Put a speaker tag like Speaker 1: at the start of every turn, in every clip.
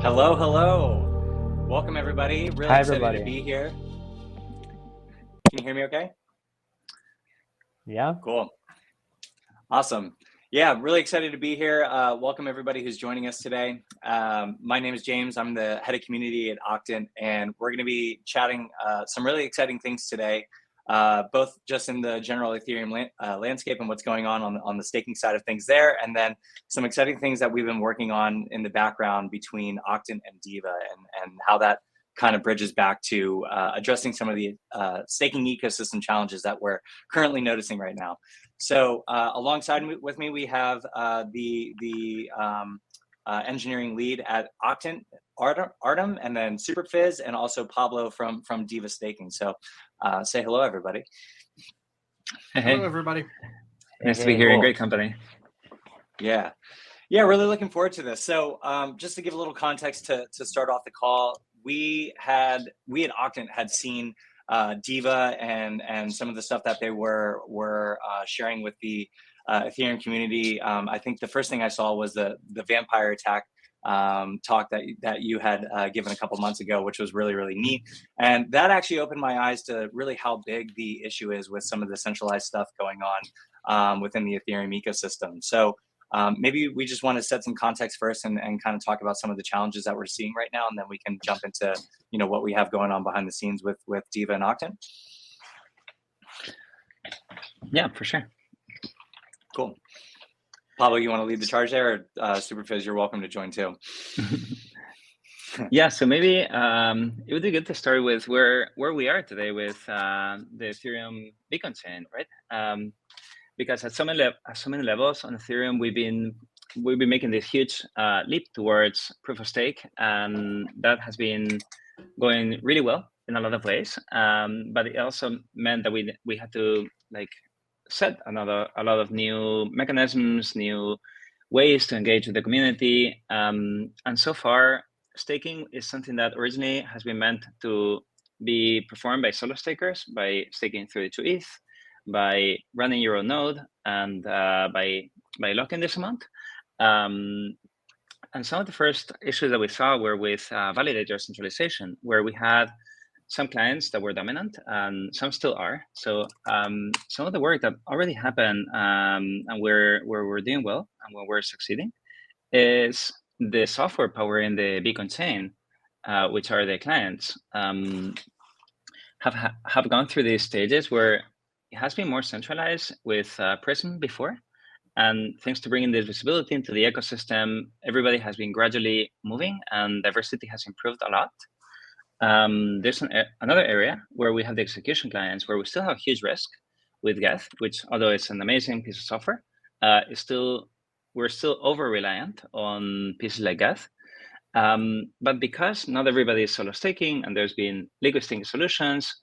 Speaker 1: Hello, hello. Welcome, everybody. Really
Speaker 2: Hi,
Speaker 1: excited
Speaker 2: everybody.
Speaker 1: to be here. Can you hear me okay?
Speaker 2: Yeah.
Speaker 1: Cool. Awesome. Yeah, really excited to be here. Welcome, everybody who's joining us today. My name is James. I'm the head of community at Octant, and we're going to be chatting some really exciting things today, both just in the general Ethereum landscape and what's going on the staking side of things there, and then some exciting things that we've been working on in the background between Octant and Diva, and how that kind of bridges back to addressing some of the staking ecosystem challenges that we're currently noticing right now. So alongside with me, we have the engineering lead at Octant, Artem, and then Superfizz, and also Pablo from Diva Staking. So say hello, everybody.
Speaker 3: Hey. Hello, everybody.
Speaker 2: Nice
Speaker 3: to be here
Speaker 1: cool.
Speaker 3: in great company.
Speaker 1: Yeah, really looking forward to this. So just to give a little context to start off the call, we at Octant had seen Diva and some of the stuff that they were sharing with the Ethereum community. I think the first thing I saw was the vampire attack talk that you had given a couple months ago, which was really neat. And that actually opened my eyes to really how big the issue is with some of the centralized stuff going on within the Ethereum ecosystem. So maybe we just want to set some context first and kind of talk about some of the challenges that we're seeing right now, and then we can jump into what we have going on behind the scenes with Diva and Octant.
Speaker 3: Yeah, for sure.
Speaker 1: Cool. Pablo, you want to lead the charge there, or Superfizz, you're welcome to join too.
Speaker 3: Yeah, so maybe it would be good to start with where we are today with the Ethereum Beacon chain, right? Because at so many levels on Ethereum, we've been making this huge leap towards proof of stake, and that has been going really well in a lot of ways. But it also meant that we had to set a lot of new mechanisms, new ways to engage with the community, and so far, staking is something that originally has been meant to be performed by solo stakers by staking 32 ETH. By running your own node and by locking this amount. And some of the first issues that we saw were with validator centralization, where we had some clients that were dominant and some still are. So some of the work that already happened and where we're doing well and where we're succeeding is the software powering the Beacon chain, which are the clients, have gone through these stages where it has been more centralized with Prism before. And thanks to bringing this visibility into the ecosystem, everybody has been gradually moving and diversity has improved a lot. There's another area where we have the execution clients where we still have huge risk with Geth, which although it's an amazing piece of software, we're still over-reliant on pieces like Geth. But because not everybody is solo staking and there's been liquid staking solutions,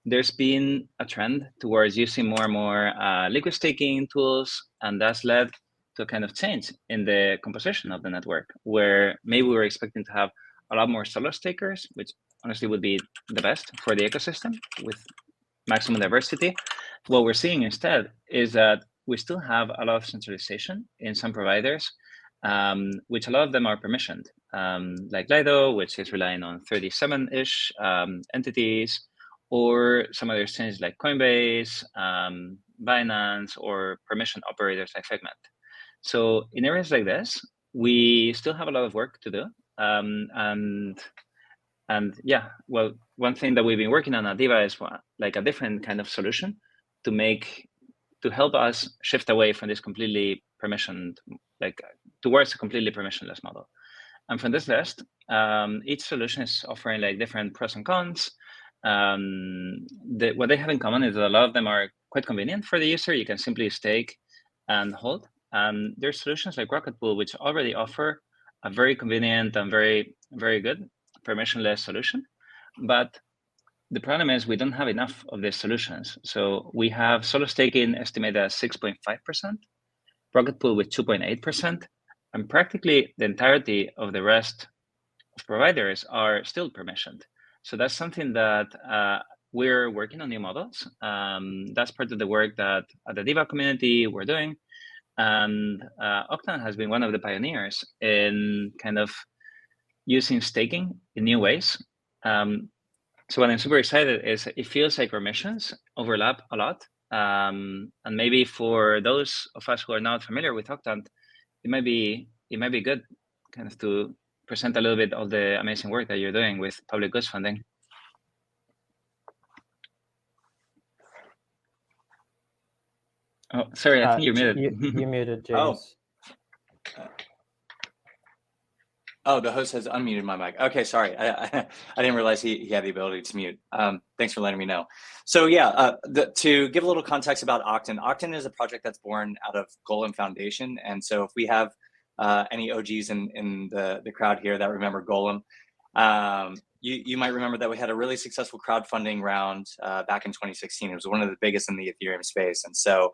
Speaker 3: there's been a trend towards using more and more liquid staking tools, and that's led to a kind of change in the composition of the network, where maybe we were expecting to have a lot more solo stakers, which honestly would be the best for the ecosystem with maximum diversity. What we're seeing instead is that we still have a lot of centralization in some providers, which a lot of them are permissioned, like Lido, which is relying on 37-ish entities, or some other exchanges like Coinbase, Binance, or permission operators like Figment. So in areas like this, we still have a lot of work to do. And yeah, well, one thing that we've been working on at Diva is like a different kind of solution to help us shift away from this completely permissioned, towards a completely permissionless model. And from this list, each solution is offering different pros and cons. What they have in common is that a lot of them are quite convenient for the user. You can simply stake and hold. There's solutions like Rocket Pool, which already offer a very convenient and very, very good permissionless solution. But the problem is we don't have enough of these solutions. So we have solo staking estimated at 6.5%, Rocket Pool with 2.8%, and practically the entirety of the rest of providers are still permissioned. So that's something that we're working on new models. That's part of the work that at the Diva community we're doing. And Octant has been one of the pioneers in kind of using staking in new ways. So what I'm super excited is it feels like our missions overlap a lot. And maybe for those of us who are not familiar with Octant, it might be good kind of to present a little bit of the amazing work that you're doing with public goods funding. Oh, sorry, I think you're muted.
Speaker 2: You muted, James.
Speaker 1: Oh, the host has unmuted my mic. Okay, sorry. I didn't realize he had the ability to mute. Thanks for letting me know. So yeah, to give a little context about Octant, Octant is a project that's born out of Golem Foundation. And so if we have any OGs in the crowd here that remember Golem, you might remember that we had a really successful crowdfunding round back in 2016. It was one of the biggest in the Ethereum space. And so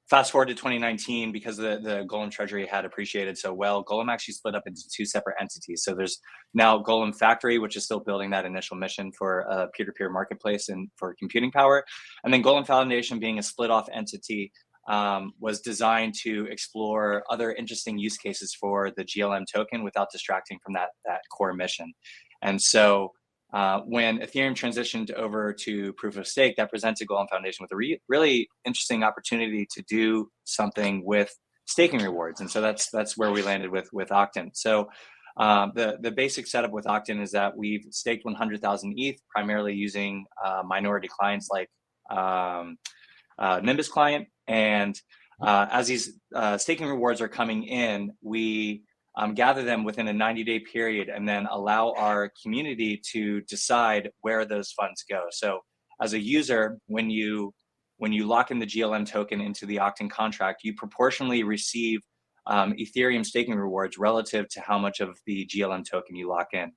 Speaker 1: fast forward to 2019, because the Golem treasury had appreciated so well, Golem actually split up into two separate entities. So there's now Golem Factory, which is still building that initial mission for a peer-to-peer marketplace and for computing power. And then Golem Foundation, being a split off entity, was designed to explore other interesting use cases for the GLM token without distracting from that core mission. And so when Ethereum transitioned over to proof of stake, that presented Golem Foundation with a really interesting opportunity to do something with staking rewards. And so that's where we landed with Octant. So the basic setup with Octant is that we've staked 100,000 ETH, primarily using minority clients like Nimbus client. And as these staking rewards are coming in, we gather them within a 90-day period and then allow our community to decide where those funds go. So as a user, when you lock in the GLM token into the Octant contract, you proportionally receive Ethereum staking rewards relative to how much of the GLM token you lock in.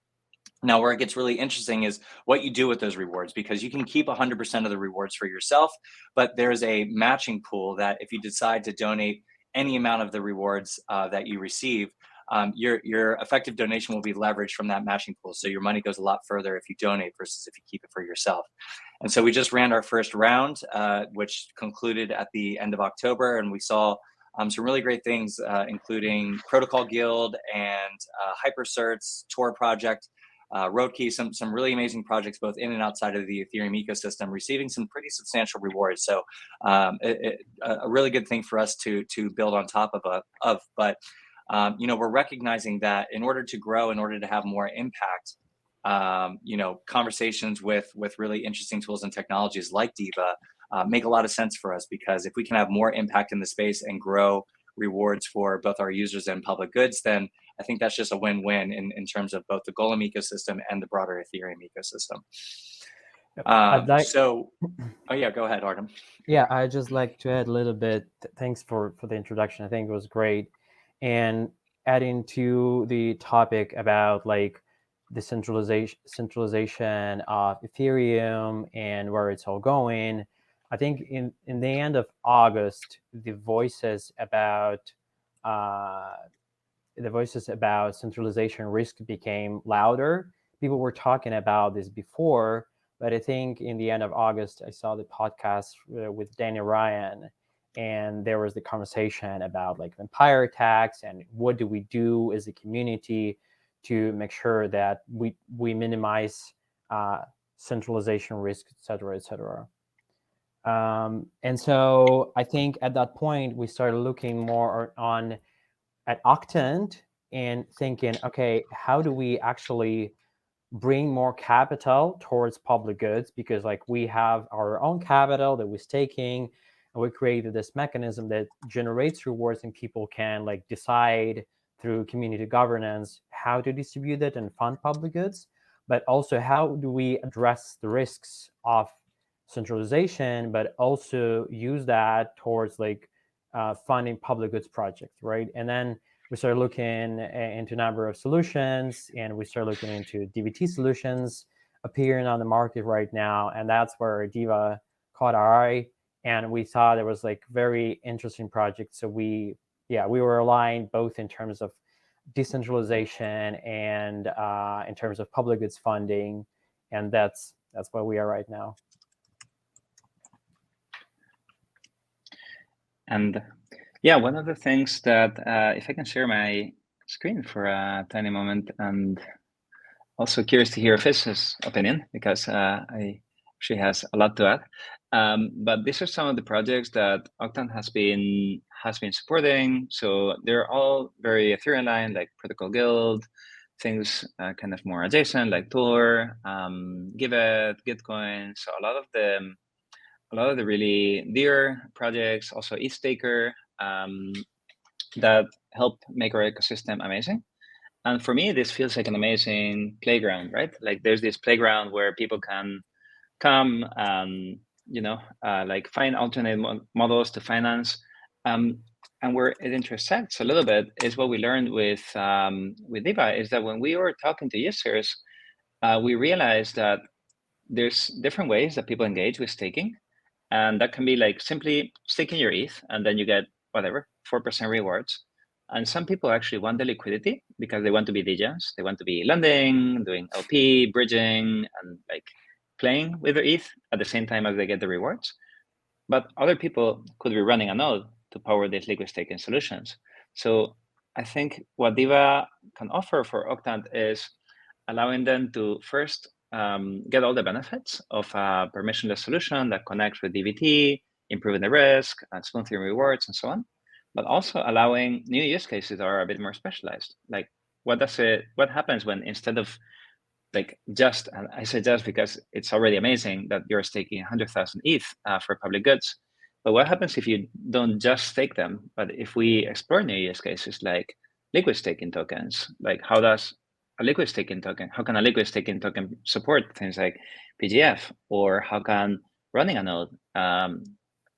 Speaker 1: Now, where it gets really interesting is what you do with those rewards, because you can keep 100% of the rewards for yourself, but there's a matching pool that if you decide to donate any amount of the rewards that you receive, your effective donation will be leveraged from that matching pool. So your money goes a lot further if you donate versus if you keep it for yourself. And so we just ran our first round, which concluded at the end of October, and we saw some really great things, including Protocol Guild and HyperCerts, Tor Project, Roadkey, some really amazing projects both in and outside of the Ethereum ecosystem, receiving some pretty substantial rewards. So a really good thing for us to build on top of. But we're recognizing that in order to grow, in order to have more impact, conversations with really interesting tools and technologies like Diva make a lot of sense for us, because if we can have more impact in the space and grow rewards for both our users and public goods, then I think that's just a win-win in terms of both the Golem ecosystem and the broader Ethereum ecosystem. Oh yeah, go ahead, Artem.
Speaker 2: Yeah, I'd just like to add a little bit. Thanks for the introduction. I think it was great. And adding to the topic about like the centralization of Ethereum and where it's all going, I think in the end of August, the voices about centralization risk became louder. People were talking about this before, but I think in the end of August, I saw the podcast with Danny Ryan, and there was the conversation about like vampire attacks and what do we do as a community to make sure that we minimize centralization risk, et cetera, et cetera. And so I think at that point, we started looking more at Octant and thinking, okay, how do we actually bring more capital towards public goods? Because like we have our own capital that we're staking, and we created this mechanism that generates rewards, and people can like decide through community governance how to distribute it and fund public goods. But also, how do we address the risks of centralization, but also use that towards like funding public goods projects, right? And then we started looking into a number of solutions, and we started looking into DVT solutions appearing on the market right now. And that's where Diva caught our eye, and we thought it was like very interesting project. So we were aligned both in terms of decentralization and in terms of public goods funding, and that's where we are right now.
Speaker 3: And yeah, one of the things that, if I can share my screen for a tiny moment, and also curious to hear Fiz's opinion, because she has a lot to add. But these are some of the projects that Octant has been supporting. So they're all very Ethereum aligned, like Protocol Guild, things kind of more adjacent, like Tor, Giveth, Gitcoin. So a lot of the really dear projects, also ETHStaker, that help make our ecosystem amazing. And for me, this feels like an amazing playground, right? Like there's this playground where people can come and, like find alternate models to finance. And where it intersects a little bit is what we learned with Diva, is that when we were talking to users, we realized that there's different ways that people engage with staking. And that can be like simply staking your ETH, and then you get whatever, 4% rewards. And some people actually want the liquidity because they want to be DJs. They want to be lending, doing LP, bridging, and like playing with their ETH at the same time as they get the rewards. But other people could be running a node to power these liquid staking solutions. So I think what Diva can offer for Octant is allowing them to first get all the benefits of a permissionless solution that connects with DVT, improving the risk, and smoothing rewards, and so on. But also allowing new use cases that are a bit more specialized. Like what happens when, instead of like just, and I say just because it's already amazing that you're staking 100,000 ETH for public goods. But what happens if you don't just stake them, but if we explore new use cases like liquid staking tokens? Like how can a liquid staking token support things like PGF? Or how can running a node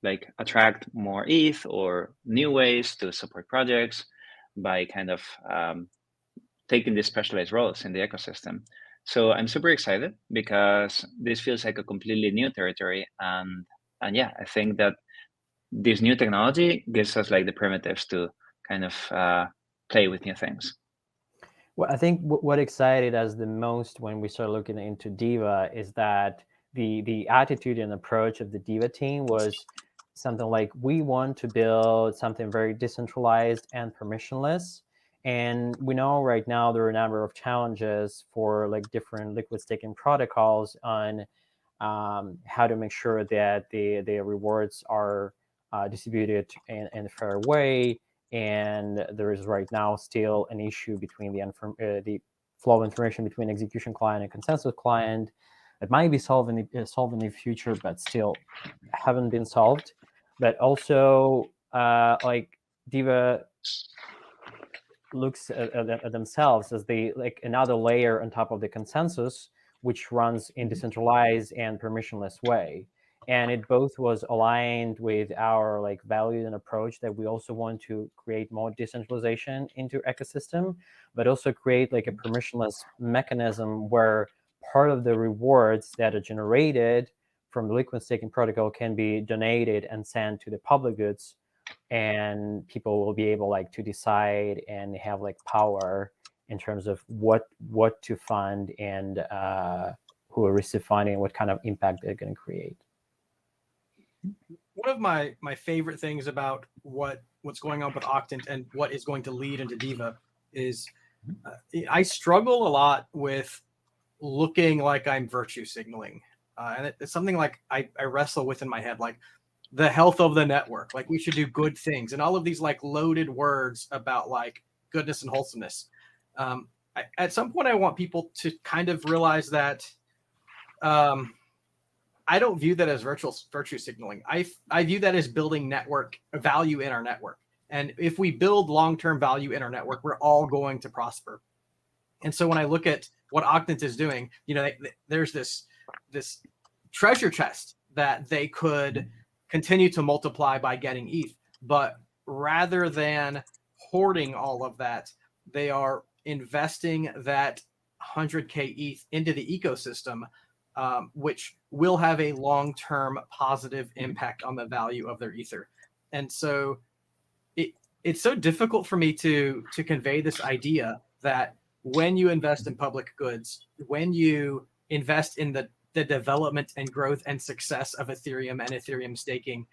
Speaker 3: like attract more ETH, or new ways to support projects by kind of taking these specialized roles in the ecosystem? So I'm super excited because this feels like a completely new territory. And yeah, I think that this new technology gives us like the primitives to kind of play with new things.
Speaker 2: Well, I think what excited us the most when we started looking into Diva is that the attitude and approach of the Diva team was something like, we want to build something very decentralized and permissionless. And we know right now there are a number of challenges for like different liquid staking protocols on how to make sure that the rewards are distributed in a fair way. And there is right now still an issue between the flow of information between execution client and consensus client that might be solved in the future, but still haven't been solved. But also, like Diva looks at themselves as like another layer on top of the consensus, which runs in decentralized and permissionless way. And it both was aligned with our like value and approach that we also want to create more decentralization into ecosystem, but also create like a permissionless mechanism where part of the rewards that are generated from the liquid staking protocol can be donated and sent to the public goods, and people will be able like to decide and have like power in terms of what to fund and who will receive funding and what kind of impact they're going to create.
Speaker 4: One of my favorite things about what's going on with Octant and what is going to lead into Diva is I struggle a lot with looking like I'm virtue signaling. And it's something like I wrestle with in my head, like the health of the network, like we should do good things, and all of these like loaded words about like goodness and wholesomeness. At some point, I want people to kind of realize that I don't view that as virtue signaling. I view that as building network value in our network. And if we build long-term value in our network, we're all going to prosper. And so when I look at what Octant is doing, there's this treasure chest that they could continue to multiply by getting ETH. But rather than hoarding all of that, they are investing that 100K ETH into the ecosystem, which will have a long-term positive impact on the value of their Ether. And so it's so difficult for me to convey this idea that when you invest in public goods, when you invest in the development and growth and success of Ethereum and Ethereum staking,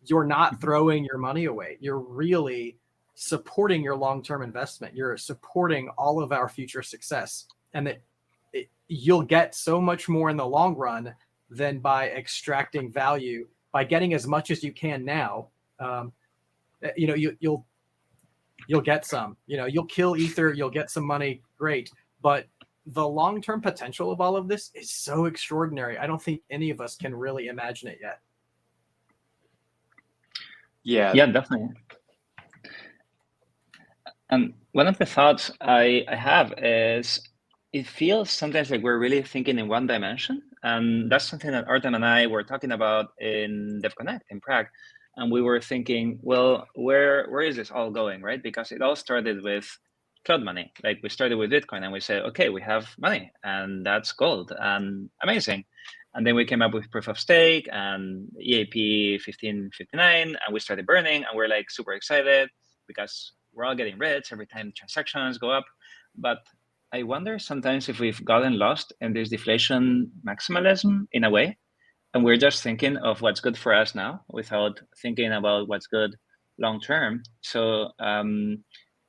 Speaker 4: you're not throwing your money away. You're really supporting your long-term investment. You're supporting all of our future success, and that you'll get so much more in the long run than by extracting value, by getting as much as you can now. You'll get some, you'll kill Ether, you'll get some money, great. But the long-term potential of all of this is so extraordinary. I don't think any of us can really imagine it yet.
Speaker 1: Yeah,
Speaker 3: definitely. And one of the thoughts I have is, it feels sometimes like we're really thinking in one dimension. And that's something that Artem and I were talking about in DevConnect in Prague. And we were thinking, well, where is this all going, right? Because it all started with cloud money. Like, we started with Bitcoin and we said, okay, we have money and that's gold and amazing. And then we came up with proof of stake and EAP 1559, and we started burning, and we're like super excited because we're all getting rich every time transactions go up. But I wonder sometimes if we've gotten lost in this deflation maximalism in a way, and we're just thinking of what's good for us now without thinking about what's good long term. So I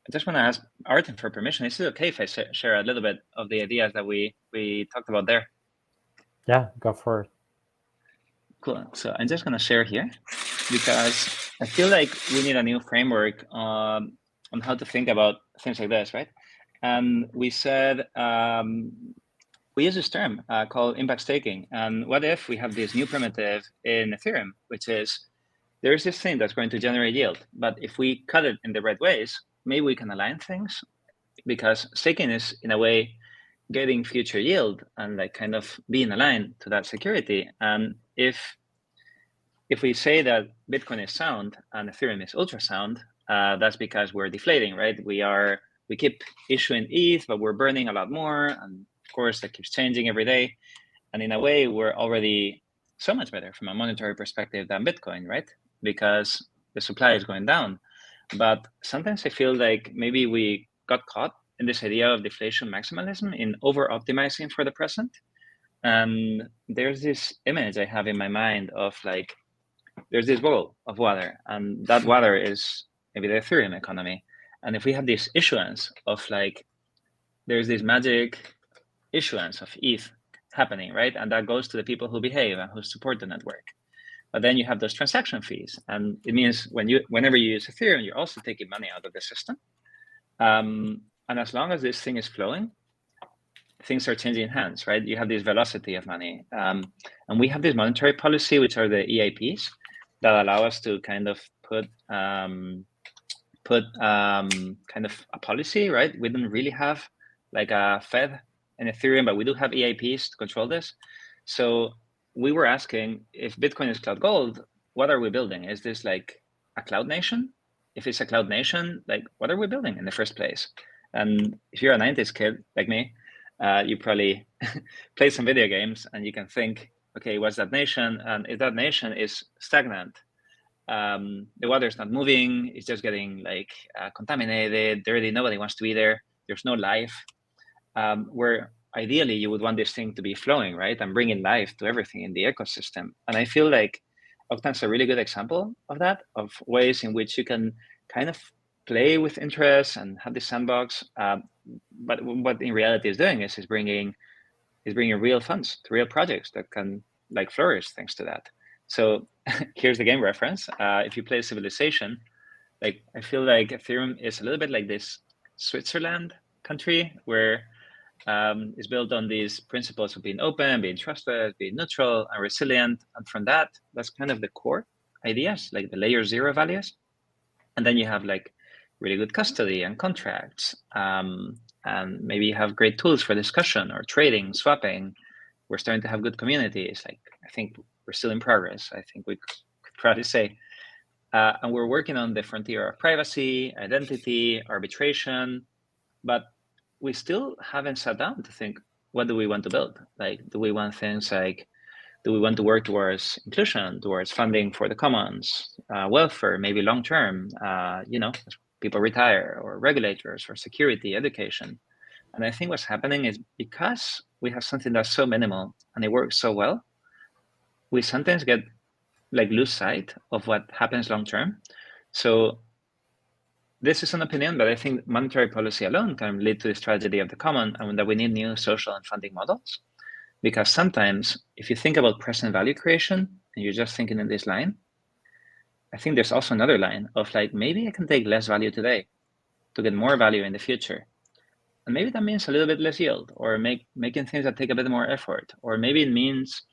Speaker 3: just want to ask Artem for permission. Is it okay if I share a little bit of the ideas that we talked about there?
Speaker 2: Yeah, go for it.
Speaker 3: Cool. So I'm just going to share here because I feel like we need a new framework on how to think about things like this, right? And we said, we use this term called impact staking. And what if we have this new primitive in Ethereum, which is, there's this thing that's going to generate yield, but if we cut it in the right ways, maybe we can align things, because staking is in a way getting future yield and like kind of being aligned to that security. And if we say that Bitcoin is sound and Ethereum is ultra sound, that's because we're deflating, right? We keep issuing ETH, but we're burning a lot more. And of course, that keeps changing every day. And in a way, we're already so much better from a monetary perspective than Bitcoin, right? Because the supply is going down. But sometimes I feel like maybe we got caught in this idea of deflation maximalism in over-optimizing for the present. And there's this image I have in my mind of like, there's this bowl of water, and that water is maybe the Ethereum economy. And if we have this issuance of like, there's this magic issuance of ETH happening, right? And that goes to the people who behave and who support the network. But then you have those transaction fees. And it means whenever you use Ethereum, you're also taking money out of the system. And as long as this thing is flowing, things are changing hands, right? You have this velocity of money. And we have this monetary policy, which are the EIPs, that allow us to kind of put kind of a policy, right? We don't really have like a Fed in Ethereum, but we do have EIPs to control this. So we were asking, if Bitcoin is cloud gold, what are we building? Is this like a cloud nation? If it's a cloud nation, like what are we building in the first place? And if you're a 90s kid like me, you probably play some video games and you can think, okay, what's that nation? And if that nation is stagnant, the water's not moving, it's just getting like contaminated, dirty, nobody wants to be there, there's no life, where ideally you would want this thing to be flowing, right? And bringing life to everything in the ecosystem. And I feel like Octant's a really good example of that, of ways in which you can kind of play with interests and have this sandbox. But what in reality is doing is bringing real funds to real projects that can like flourish thanks to that. So here's the game reference. If you play Civilization, like I feel like Ethereum is a little bit like this Switzerland country where it's built on these principles of being open, being trusted, being neutral and resilient. And from that's kind of the core ideas, like the layer 0 values. And then you have like really good custody and contracts. And maybe you have great tools for discussion or trading, swapping. We're starting to have good communities. Like I think we're still in progress. I think we could probably say. And we're working on the frontier of privacy, identity, arbitration, but we still haven't sat down to think, what do we want to build? Like, do we want things like, do we want to work towards inclusion, towards funding for the commons, welfare, maybe long-term, people retire, or regulators, or security, education. And I think what's happening is because we have something that's so minimal and it works so well, we sometimes get like lose sight of what happens long-term. So this is an opinion, but I think monetary policy alone can lead to this tragedy of the common, and that we need new social and funding models. Because sometimes, if you think about present value creation, and you're just thinking in this line, I think there's also another line of like, maybe I can take less value today to get more value in the future. And maybe that means a little bit less yield, or making things that take a bit more effort, or maybe it means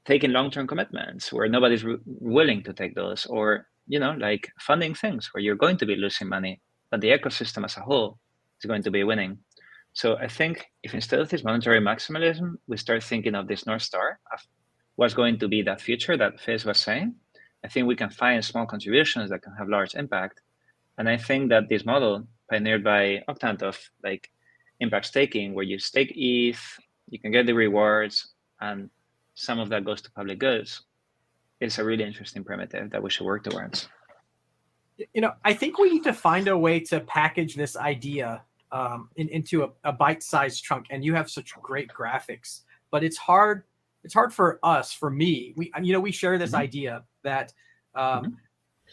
Speaker 3: taking long-term commitments where nobody's willing to take those, or like funding things where you're going to be losing money, but the ecosystem as a whole is going to be winning. So I think if instead of this monetary maximalism, we start thinking of this North Star of what's going to be that future that Fizz was saying, I think we can find small contributions that can have large impact. And I think that this model pioneered by Octant of like impact staking, where you stake ETH, you can get the rewards, and some of that goes to public goods, is a really interesting primitive that we should work towards.
Speaker 4: I think we need to find a way to package this idea into a bite-sized chunk. And you have such great graphics, but it's hard. It's hard for us, for me. We share this idea that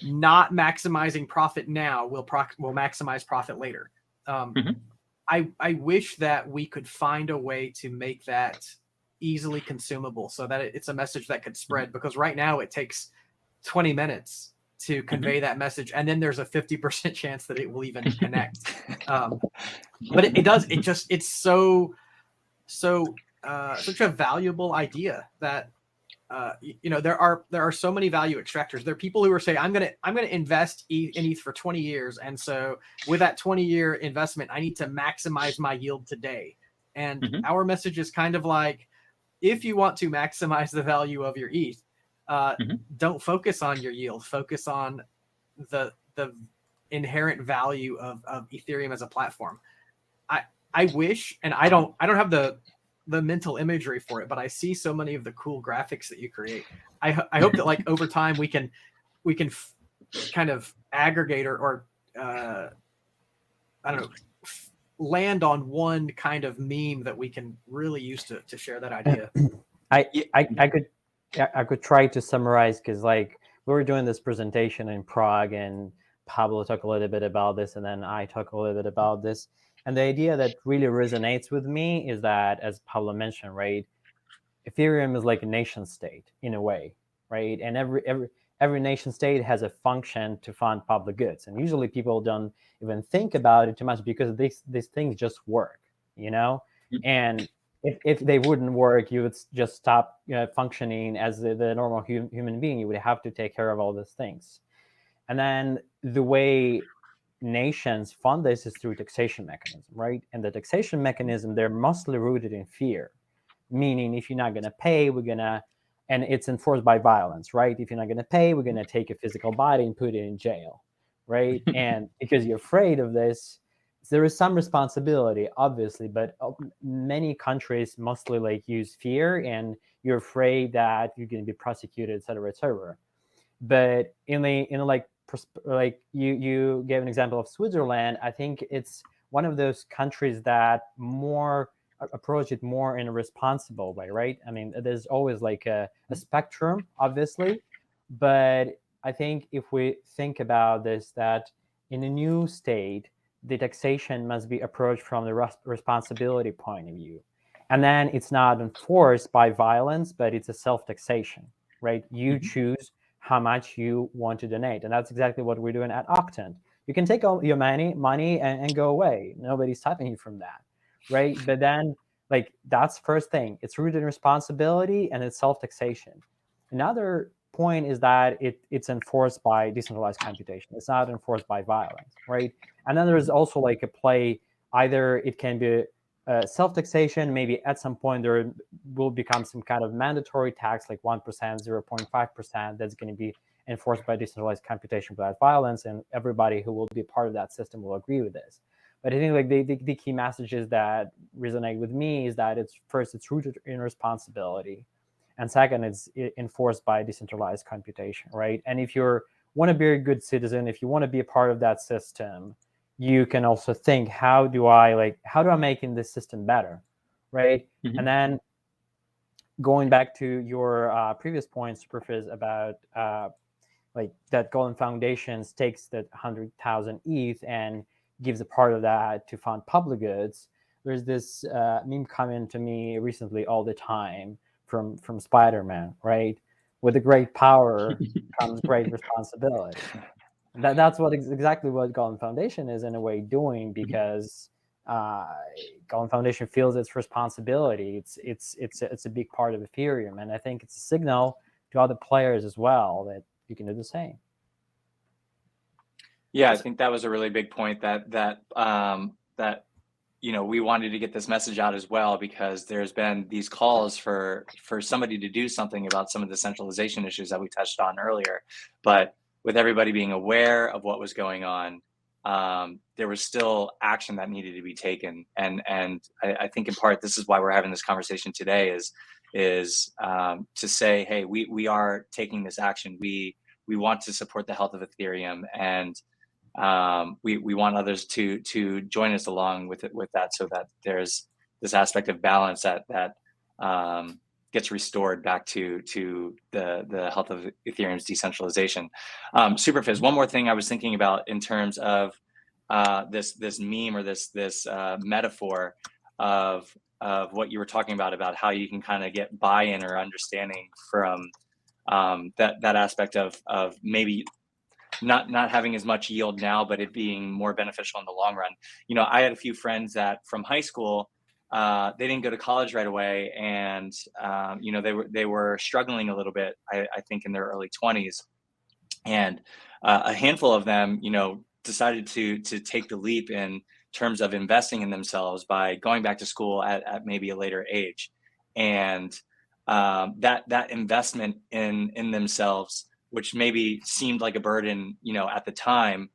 Speaker 4: not maximizing profit now will maximize profit later. I wish that we could find a way to make that easily consumable so that it's a message that could spread, because right now it takes 20 minutes to convey that message, and then there's a 50% chance that it will even connect. But it does. It's such a valuable idea that there are so many value extractors. There are people who are saying, I'm gonna invest in ETH for 20 years, and so with that 20-year investment, I need to maximize my yield today. And our message is kind of like, if you want to maximize the value of your ETH, don't focus on your yield. Focus on the inherent value of Ethereum as a platform. I wish, and I don't have the mental imagery for it, but I see so many of the cool graphics that you create. I hope that like over time we can kind of aggregate or I don't know, land on one kind of meme that we can really use to share that idea.
Speaker 2: I could try to summarize, because like we were doing this presentation in Prague, and Pablo talked a little bit about this, and then I talked a little bit about this. And the idea that really resonates with me is that, as Pablo mentioned, right, Ethereum is like a nation state in a way, right? And every nation state has a function to fund public goods. And usually people don't even think about it too much, because these things just work, And if they wouldn't work, you would just stop functioning as the normal human being. You would have to take care of all these things. And then the way nations fund this is through taxation mechanism, right? And the taxation mechanism, they're mostly rooted in fear, meaning if you're not going to pay, and it's enforced by violence, right? If you're not going to pay, we're going to take a physical body and put it in jail, right? And because you're afraid of this, there is some responsibility, obviously, but many countries mostly like use fear, and you're afraid that you're going to be prosecuted, et cetera, et cetera. But in you gave an example of Switzerland. I think it's one of those countries that more approach it more in a responsible way, right? I mean, there's always like a spectrum, obviously, but I think if we think about this, that in a new state, the taxation must be approached from the responsibility point of view. And then it's not enforced by violence, but it's a self-taxation, right? You choose how much you want to donate. And that's exactly what we're doing at Octant. You can take all your money and go away. Nobody's stopping you from that, right? But then, like, that's first thing. It's rooted in responsibility, and it's self-taxation. Another point is that it's enforced by decentralized computation. It's not enforced by violence, right? And then there's also like a play. Either it can be self-taxation. Maybe at some point there will become some kind of mandatory tax, like 1%, 0.5%, that's going to be enforced by decentralized computation without violence, and everybody who will be part of that system will agree with this. But I think like the key messages that resonate with me is that it's rooted in responsibility, and second, it's enforced by decentralized computation, right? And if you want to be a good citizen, if you want to be a part of that system, you can also think, how do I make this system better, right? And then going back to your previous point, Superfizz, about like that Golden Foundations takes that 100,000 ETH and gives a part of that to fund public goods. There's this meme coming to me recently all the time from Spider-Man, right? With a great power comes great responsibility. That's what exactly what Golden Foundation is in a way doing, because Golden Foundation feels its responsibility. It's a big part of Ethereum, and I think it's a signal to other players as well that you can do the same.
Speaker 1: Yeah, I think that was a really big point that we wanted to get this message out as well, because there's been these calls for somebody to do something about some of the centralization issues that we touched on earlier. But with everybody being aware of what was going on, there was still action that needed to be taken. And I think in part, this is why we're having this conversation today is to say, hey, we are taking this action. We want to support the health of Ethereum, and we want others to join us along with that, so that there's this aspect of balance that gets restored back to the health of Ethereum's decentralization. Superfizz, one more thing I was thinking about in terms of this meme or this metaphor of what you were talking about how you can kind of get buy-in or understanding from that aspect of maybe not having as much yield now, but it being more beneficial in the long run. I had a few friends that from high school, they didn't go to college right away, and they were struggling a little bit, I think in their early 20s, and a handful of them decided to take the leap in terms of investing in themselves by going back to school at maybe a later age, and that investment in themselves, which maybe seemed like a burden, at the time,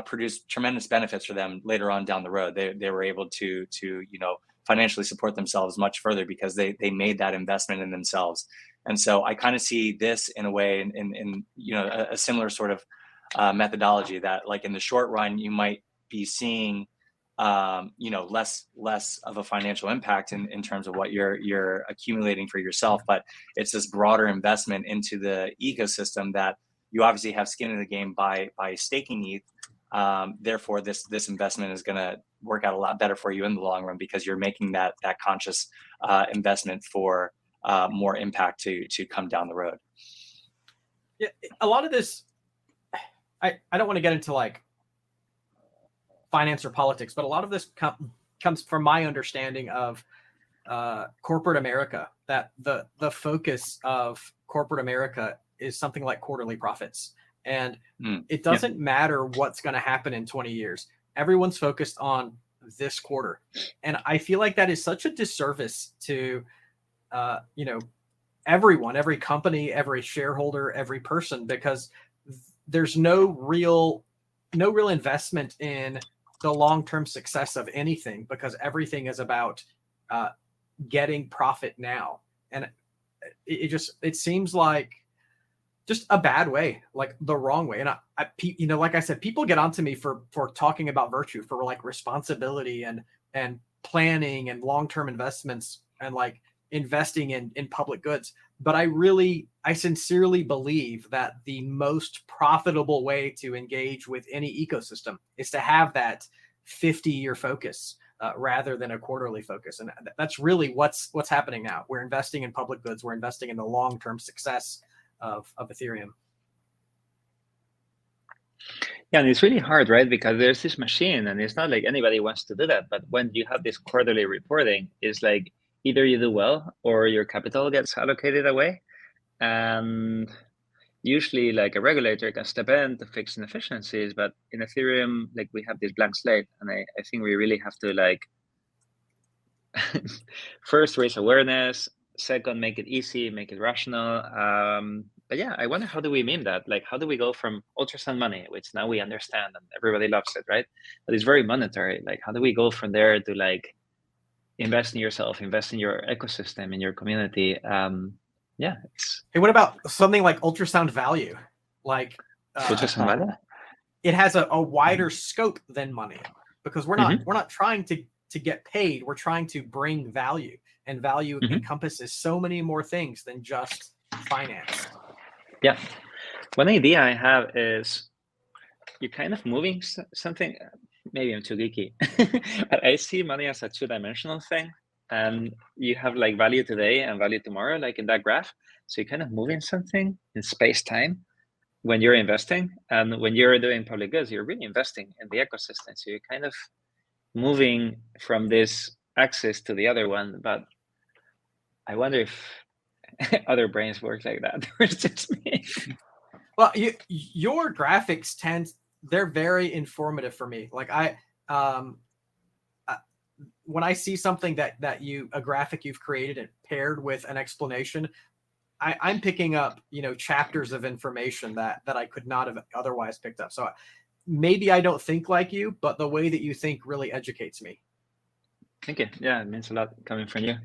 Speaker 1: produced tremendous benefits for them later on down the road. They were able to financially support themselves much further because they made that investment in themselves. And so I kind of see this in a way in a similar sort of methodology, that like in the short run, you might be seeing less of a financial impact in terms of what you're accumulating for yourself, but it's this broader investment into the ecosystem that you obviously have skin in the game by staking ETH. Therefore, this investment is going to work out a lot better for you in the long run, because you're making that conscious investment for more impact to come down the road.
Speaker 4: Yeah, a lot of this, I don't want to get into like finance or politics, but a lot of this comes from my understanding of corporate America, that the focus of corporate America is something like quarterly profits. And it doesn't matter what's going to happen in 20 years. Everyone's focused on this quarter. And I feel like that is such a disservice to, everyone, every company, every shareholder, every person, because there's no real investment in the long-term success of anything, because everything is about getting profit now. And it seems like just a bad way, like the wrong way. And I like I said, people get onto me for talking about virtue, for like responsibility and planning and long-term investments and like investing in public goods. But I sincerely believe that the most profitable way to engage with any ecosystem is to have that 50-year focus rather than a quarterly focus. And that's really what's happening now. We're investing in public goods. We're investing in the long-term success of Ethereum.
Speaker 3: Yeah, and it's really hard, right? Because there's this machine, and it's not like anybody wants to do that. But when you have this quarterly reporting, it's like either you do well or your capital gets allocated away. And usually like a regulator can step in to fix inefficiencies. But in Ethereum, like we have this blank slate. And I think we really have to like first raise awareness, second, make it easy, make it rational. But yeah, I wonder, how do we meme that? Like, how do we go from ultrasound money, which now we understand and everybody loves it, right? But it's very monetary. Like, how do we go from there to like invest in yourself, invest in your ecosystem, in your community? Yeah.
Speaker 4: Hey, what about something like ultrasound value? Like
Speaker 3: ultrasound value?
Speaker 4: It has a wider scope than money, because we're not trying to get paid. We're trying to bring value, and value encompasses so many more things than just finance.
Speaker 3: Yeah. One idea I have is you're kind of moving something. Maybe I'm too geeky, but I see money as a two-dimensional thing, and you have like value today and value tomorrow, like in that graph. So you're kind of moving something in space-time when you're investing, and when you're doing public goods, you're really investing in the ecosystem. So you're kind of moving from this axis to the other one. But I wonder if other brains work like that, or it's just me.
Speaker 4: Well, your graphics they're very informative for me. Like when I see something a graphic you've created and paired with an explanation, I'm picking up, chapters of information that I could not have otherwise picked up. So maybe I don't think like you, but the way that you think really educates me.
Speaker 3: Thank you. Yeah, it means a lot coming from you.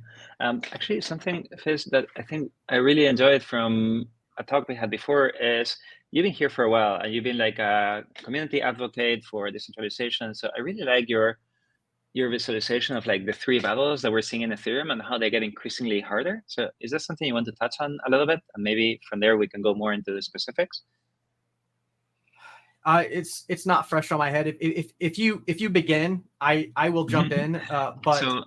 Speaker 3: Actually, something, Fizz, that I think I really enjoyed from a talk we had before is you've been here for a while and you've been like a community advocate for decentralization. So I really like your visualization of like the three battles that we're seeing in Ethereum and how they get increasingly harder. So is that something you want to touch on a little bit? And maybe from there we can go more into the specifics.
Speaker 4: It's not fresh on my head. If you begin, I will jump in. But
Speaker 3: so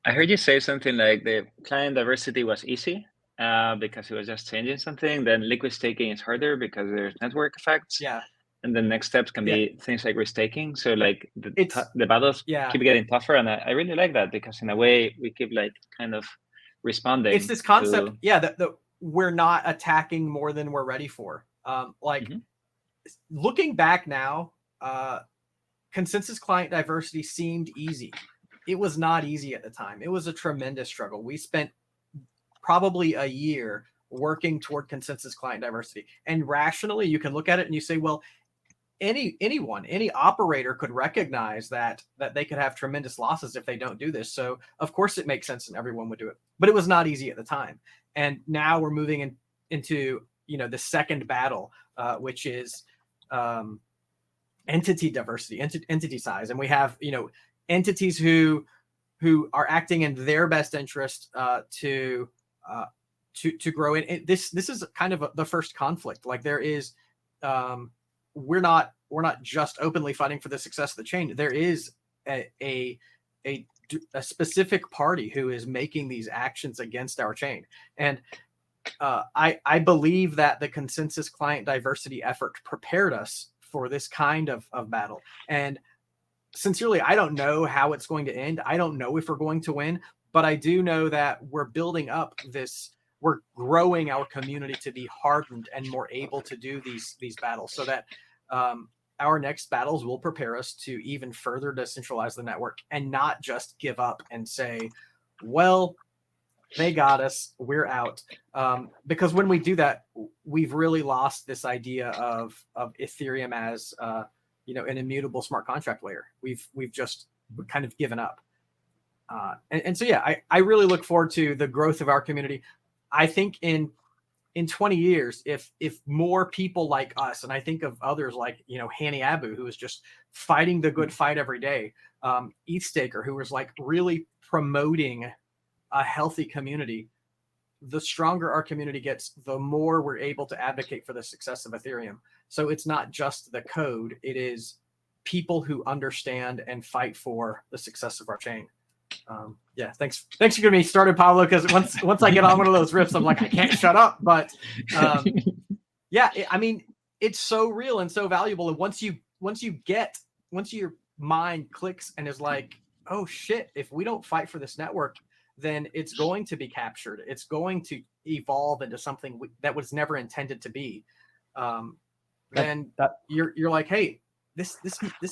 Speaker 3: I heard you say something like the client diversity was easy because it was just changing something. Then liquid staking is harder because there's network effects.
Speaker 4: Yeah.
Speaker 3: And the next steps can be things like restaking. So like the battles keep getting tougher, and I really like that because in a way we keep like kind of responding.
Speaker 4: It's this concept, that we're not attacking more than we're ready for. Looking back now, consensus client diversity seemed easy. It was not easy at the time. It was a tremendous struggle. We spent probably a year working toward consensus client diversity. And rationally, you can look at it and you say, well, any operator could recognize that they could have tremendous losses if they don't do this. So of course it makes sense and everyone would do it. But it was not easy at the time. And now we're moving into the second battle, which is entity diversity, entity size. And we have entities who are acting in their best interest to grow. And this is kind of the first conflict. Like there is we're not just openly fighting for the success of the chain. There is a specific party who is making these actions against our chain. And I believe that the consensus client diversity effort prepared us for this kind of battle. And sincerely, I don't know how it's going to end. I don't know if we're going to win, but I do know that we're building up we're growing our community to be hardened and more able to do these battles, so that our next battles will prepare us to even further decentralize the network and not just give up and say, well, they got us, we're out. Because when we do that, we've really lost this idea of Ethereum as an immutable smart contract layer. We've kind of given up. And so I really look forward to the growth of our community. I think in 20 years, if more people like us, and I think of others like Hani Abu, who is just fighting the good fight every day, ETHstaker, who was like really promoting a healthy community, the stronger our community gets, the more we're able to advocate for the success of Ethereum. So it's not just the code, it is people who understand and fight for the success of our chain. Thanks for getting me started, Pablo, because once I get on one of those riffs, I'm like, I can't shut up. But it's so real and so valuable. And once your mind clicks and is like, oh shit, if we don't fight for this network, then it's going to be captured. It's going to evolve into something that was never intended to be. Then you're like, hey, this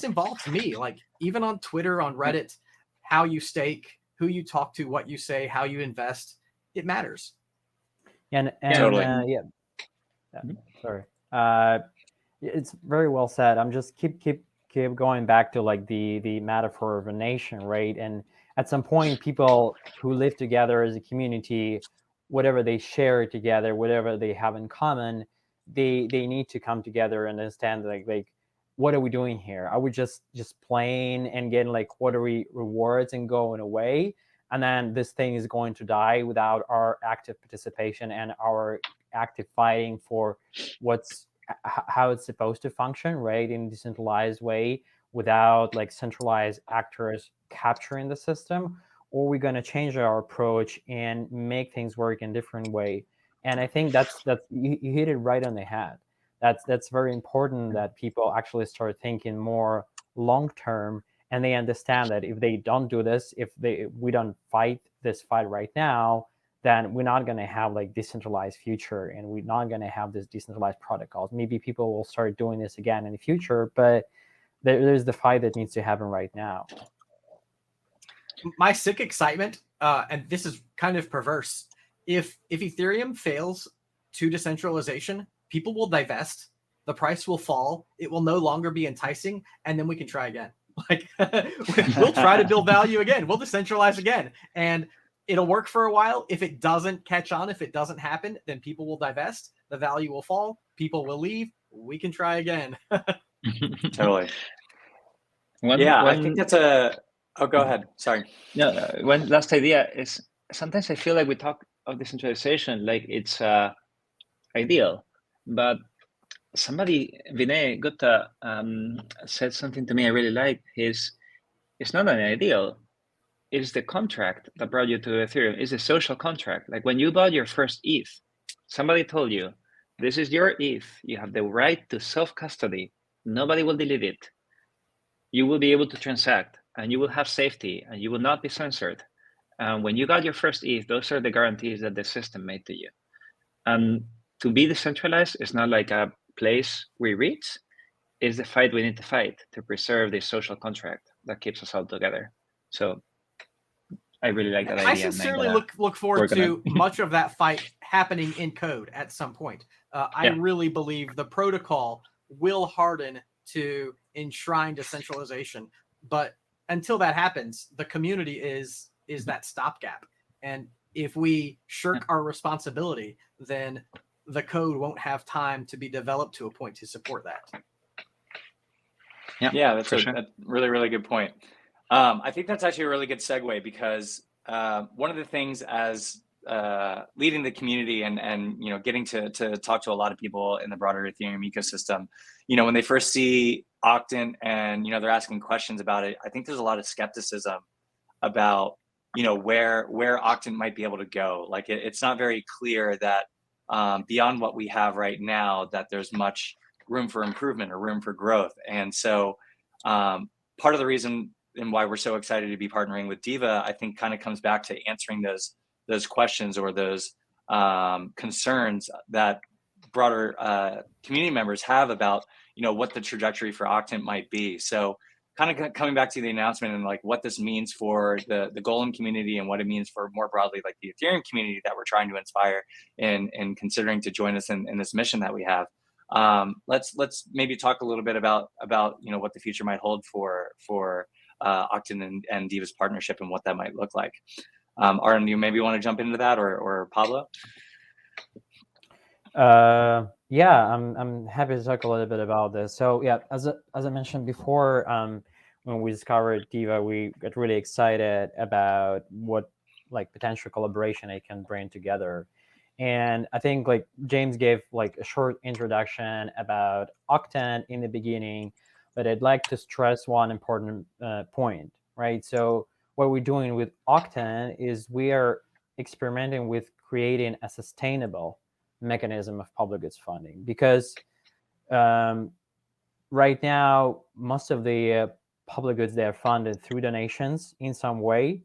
Speaker 4: involves me. Like even on Twitter, on Reddit, how you stake, who you talk to, what you say, how you invest, it matters.
Speaker 2: And
Speaker 1: totally.
Speaker 2: Sorry. It's very well said. I'm just keep going back to like the metaphor of a nation, right? And at some point, people who live together as a community, whatever they share together, whatever they have in common, they need to come together and understand like what are we doing here? Are we just playing and getting like quarterly rewards and going away? And then this thing is going to die without our active participation and our active fighting for what's how it's supposed to function, right, in a decentralized way without like centralized actors capturing the system, or we're going to change our approach and make things work in a different way. And I think that's you hit it right on the head. That's very important, that people actually start thinking more long term, and they understand that if they don't do this, if we don't fight this fight right now, then we're not going to have like decentralized future, and we're not going to have this decentralized protocols. Maybe people will start doing this again in the future, but there's the fight that needs to happen right now.
Speaker 4: My sick excitement, and this is kind of perverse, if Ethereum fails to decentralization, people will divest, the price will fall, it will no longer be enticing, and then we can try again. Like we'll try to build value again, we'll decentralize again, and it'll work for a while. If it doesn't catch on, if it doesn't happen, then people will divest, the value will fall, people will leave, we can try again.
Speaker 1: Totally. I think that's oh, go ahead. Sorry.
Speaker 3: No, one last idea is, sometimes I feel like we talk of decentralization like it's ideal, but somebody, Vinay Gupta, said something to me I really liked. It's not an ideal. It's the contract that brought you to Ethereum. It's a social contract. Like when you bought your first ETH, somebody told you, this is your ETH. You have the right to self-custody. Nobody will delete it. You will be able to transact, and you will have safety, and you will not be censored. When you got your first ETH, those are the guarantees that the system made to you. And to be decentralized is not like a place we reach. It's the fight we need to fight to preserve this social contract that keeps us all together. So I really like that idea.
Speaker 4: I sincerely look forward to much of that fight happening in code at some point. I really believe the protocol will harden to enshrine decentralization, but until that happens, the community is that stopgap. And if we shirk our responsibility, then the code won't have time to be developed to a point to support that.
Speaker 1: Yeah, that's a really, really good point. I think that's actually a really good segue, because one of the things as leading the community and getting to talk to a lot of people in the broader Ethereum ecosystem, when they first see Octant and they're asking questions about it, I think there's a lot of skepticism about where Octant might be able to go. Like it's not very clear that beyond what we have right now, that there's much room for improvement or room for growth. And so part of the reason and why we're so excited to be partnering with Diva, I think kind of comes back to answering those questions or those concerns that broader community members have about what the trajectory for Octant might be. So kind of coming back to the announcement and like what this means for the Golem community and what it means for more broadly like the Ethereum community that we're trying to inspire and considering to join us in this mission that we have. Let's maybe talk a little bit about what the future might hold for Octant and Diva's partnership and what that might look like. Arden, you maybe want to jump into that, or Pablo?
Speaker 2: Yeah, I'm happy to talk a little bit about this. So yeah, as I mentioned before, when we discovered Diva, we got really excited about what like potential collaboration it can bring together. And I think like James gave like a short introduction about Octant in the beginning, but I'd like to stress one important point, right? So what we're doing with Octant is we are experimenting with creating a sustainable mechanism of public goods funding, because right now most of the public goods, they are funded through donations in some way,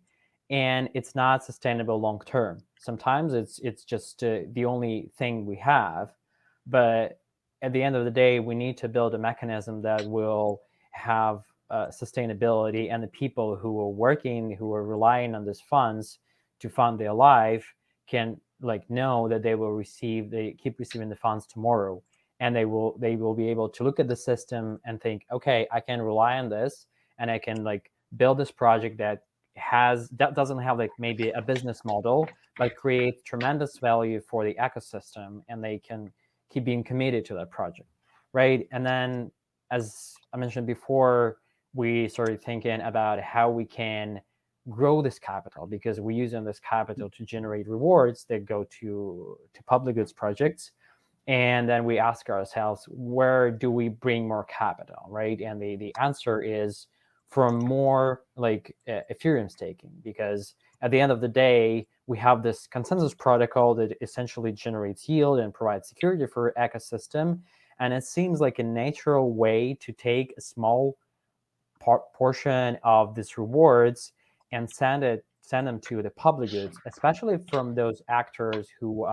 Speaker 2: and it's not sustainable long term. Sometimes it's just the only thing we have, but at the end of the day, we need to build a mechanism that will have sustainability, and the people who are working, who are relying on these funds to fund their life, can like know that they keep receiving the funds tomorrow, and they will be able to look at the system and think, okay, I can rely on this, and I can like build this project that doesn't have like maybe a business model, but create tremendous value for the ecosystem, and they can keep being committed to that project, right? And then, as I mentioned before, we started thinking about how we can grow this capital, because we're using this capital to generate rewards that go to public goods projects. And then we ask ourselves, where do we bring more capital, right? And the answer is from more like Ethereum staking, because at the end of the day, we have this consensus protocol that essentially generates yield and provides security for ecosystem. And it seems like a natural way to take a small portion of these rewards and send them to the public goods, especially from those actors who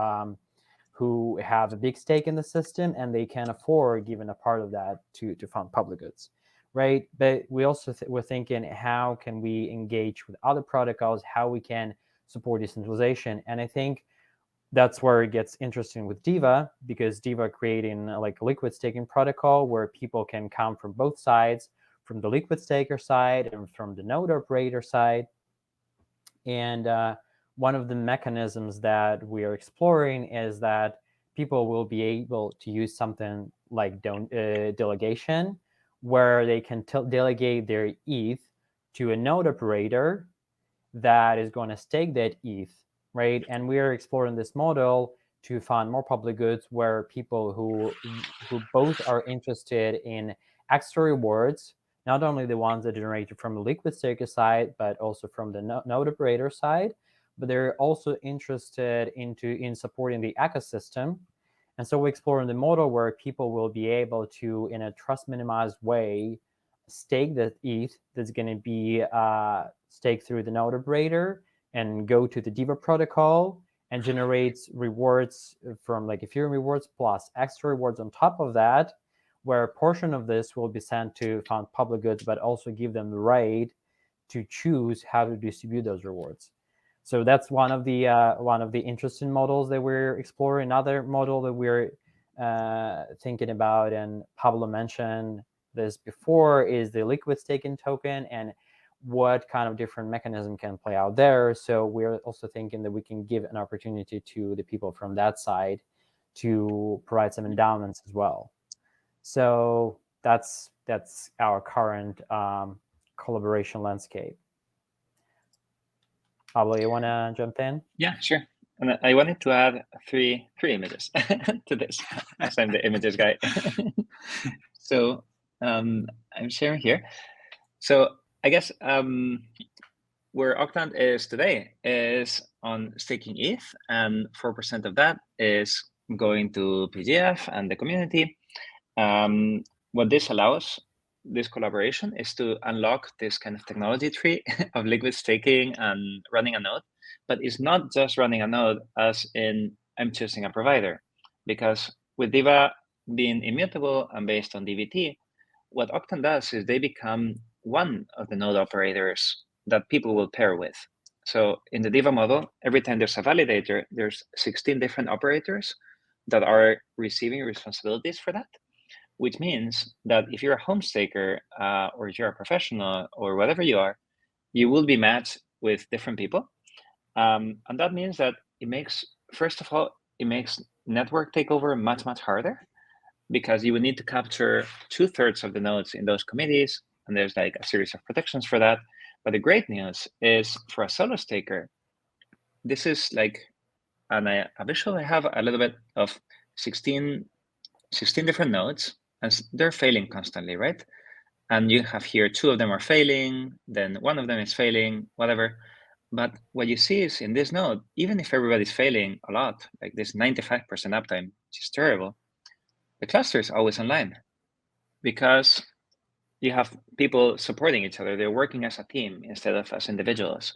Speaker 2: have a big stake in the system and they can afford giving a part of that to fund public goods, right? But we also we're thinking, how can we engage with other protocols, how we can support decentralization. And I think that's where it gets interesting with Diva, because Diva creating like a liquid staking protocol where people can come from both sides, from the liquid staker side and from the node operator side. And one of the mechanisms that we are exploring is that people will be able to use something like delegation, where they can delegate their ETH to a node operator that is going to stake that ETH, right? And we are exploring this model to fund more public goods, where people who both are interested in extra rewards, not only the ones that are generated from the liquid staker side, but also from the node operator side, but they're also interested in supporting the ecosystem. And so we're exploring the model where people will be able to, in a trust minimized way, stake that ETH that's going to be staked through the node operator and go to the Diva protocol and generates rewards from like Ethereum rewards plus extra rewards on top of that, where a portion of this will be sent to fund public goods, but also give them the right to choose how to distribute those rewards. So that's one of the interesting models that we're exploring. Another model that we're thinking about, and Pablo mentioned this before, is the liquid staking token and what kind of different mechanism can play out there. So we're also thinking that we can give an opportunity to the people from that side to provide some endowments as well. So that's our current collaboration landscape. Pablo, you want to jump in?
Speaker 3: Yeah, sure. And I wanted to add three images to this, as I'm the images guy. So I'm sharing here. So I guess where Octant is today is on staking ETH, and 4% of that is going to PGF and the community. What this allows, this collaboration, is to unlock this kind of technology tree of liquid staking and running a node. But it's not just running a node as in I'm choosing a provider, because with Diva being immutable and based on DVT, what Octant does is they become one of the node operators that people will pair with. So in the Diva model, every time there's a validator, there's 16 different operators that are receiving responsibilities for that, which means that if you're a home staker or if you're a professional or whatever you are, you will be matched with different people. And that means that it makes, first of all, it makes network takeover much, much harder, because you would need to capture 2/3 of the nodes in those committees, and there's like a series of protections for that. But the great news is, for a solo staker, this is like a visual I have a little bit of 16 different nodes, and they're failing constantly, right? And you have here 2 of them are failing, then 1 of them is failing, whatever. But what you see is in this node, even if everybody's failing a lot, like this 95% uptime, which is terrible, the cluster is always online, because you have people supporting each other. They're working as a team instead of as individuals.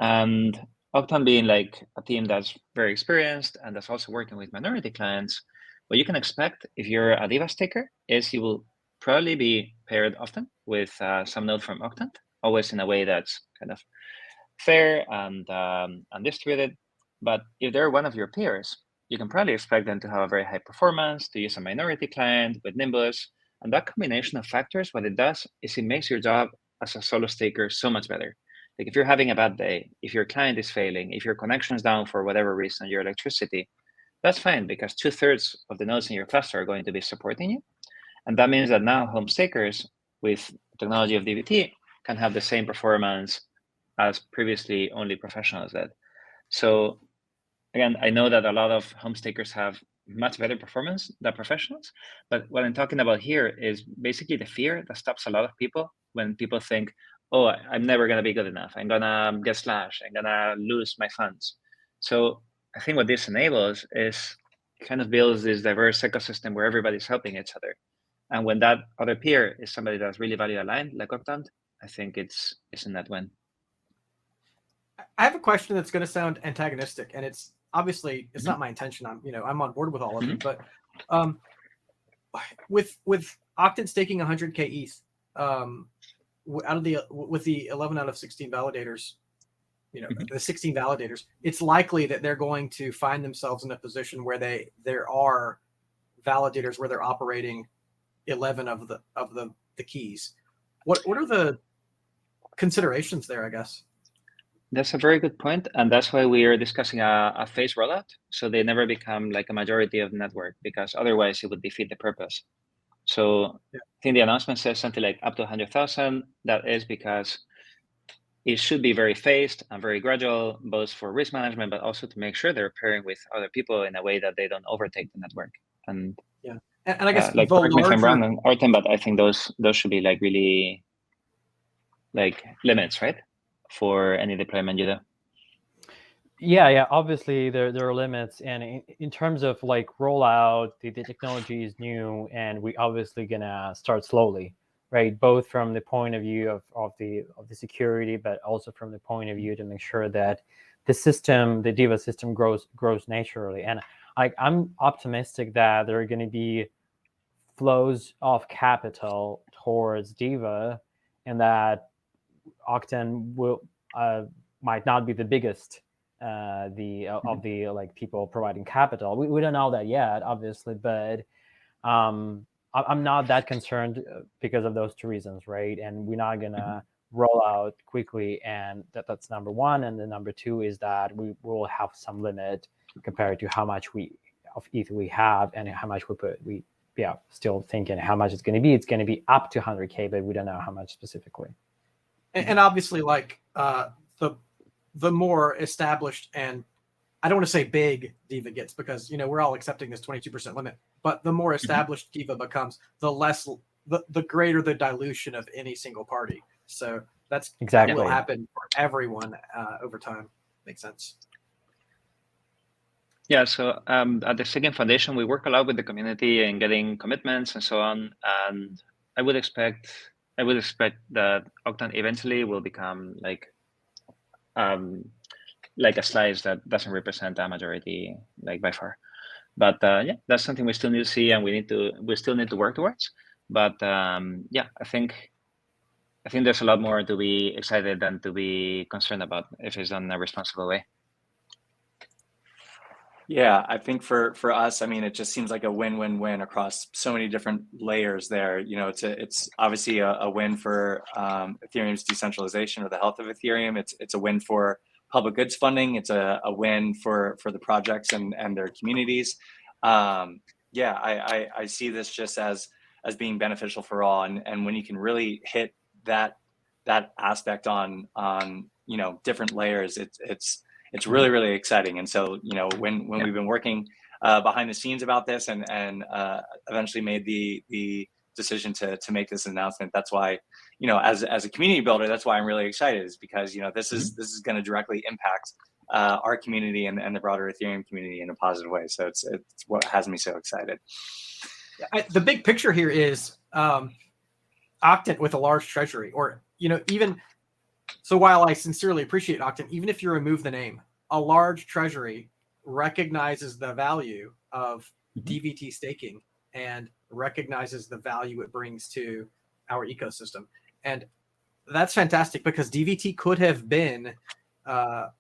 Speaker 3: And Octant being like a team that's very experienced and that's also working with minority clients, what you can expect if you're a Diva staker is you will probably be paired often with some node from Octant, always in a way that's kind of fair and distributed. But if they're one of your peers, you can probably expect them to have a very high performance, to use a minority client with Nimbus. And that combination of factors, what it does is it makes your job as a solo staker so much better. Like if you're having a bad day, if your client is failing, if your connection is down for whatever reason, your electricity, that's fine, because 2/3 of the nodes in your cluster are going to be supporting you. And that means that now home stakers with technology of DVT can have the same performance as previously only professionals did. So again, I know that a lot of home stakers have much better performance than professionals. But what I'm talking about here is basically the fear that stops a lot of people when people think, oh, I'm never going to be good enough. I'm going to get slashed. I'm going to lose my funds. So I think what this enables is kind of builds this diverse ecosystem where everybody's helping each other. And when that other peer is somebody that's really value aligned, like Octant, I think it's in that win.
Speaker 4: I have a question that's going to sound antagonistic, and it's obviously it's not my intention. I'm on board with all of you, but with Octant staking 100K ETH, with the 11 out of 16 validators, the 16 validators, it's likely that they're going to find themselves in a position where there are validators where they're operating 11 of the keys. What are the considerations there, I guess?
Speaker 3: That's a very good point, and that's why we are discussing a phase rollout, so they never become like a majority of the network, because otherwise it would defeat the purpose. So I think the announcement says something like up to 100,000. That is because it should be very phased and very gradual, both for risk management, but also to make sure they're pairing with other people in a way that they don't overtake the network. And
Speaker 4: and I guess
Speaker 3: like, correct me if I'm wrong, Artem, but I think those should be like really like limits, right, for any deployment you do.
Speaker 2: Yeah. Obviously, there are limits, and in terms of like rollout, the technology is new, and we obviously gonna start slowly, right? Both from the point of view of the security, but also from the point of view to make sure that the Diva system grows naturally. And I'm optimistic that there are going to be flows of capital towards Diva, and that Octant will might not be the biggest of the like people providing capital. We don't know that yet, obviously, but I'm not that concerned because of those two reasons, right? And we're not gonna roll out quickly, and that's number one. And the number two is that we will have some limit compared to how much of ETH we have and how much we still thinking how much it's going to be. It's going to be up to 100K, but we don't know how much specifically.
Speaker 4: And obviously, like the more established, and I don't want to say big Diva gets, because we're all accepting this 22% limit, but the more established Diva becomes, the greater the dilution of any single party. So that will happen for everyone over time. Makes sense.
Speaker 3: Yeah, so at the Staking Foundation, we work a lot with the community and getting commitments and so on. And I would expect that Octant eventually will become like a slice that doesn't represent a majority, like by far. But that's something we still need to see, and we still need to work towards. But I think there's a lot more to be excited than to be concerned about if it's done in a responsible way.
Speaker 1: Yeah, I think for us, I mean, it just seems like a win-win-win across so many different layers there. It's obviously a win for Ethereum's decentralization or the health of Ethereum. It's a win for public goods funding. It's a win for the projects and their communities. I see this just as being beneficial for all. And when you can really hit that aspect on different layers, it's really, really exciting. And so, when we've been working behind the scenes about this and eventually made the decision to make this announcement, that's why, as a community builder, that's why I'm really excited, is because, this is going to directly impact our community and the broader Ethereum community in a positive way. So it's what has me so excited.
Speaker 4: The big picture here is Octant with a large treasury, or, even. So while I sincerely appreciate Octant, even if you remove the name, a large treasury recognizes the value of DVT staking and recognizes the value it brings to our ecosystem. And that's fantastic, because DVT could have been a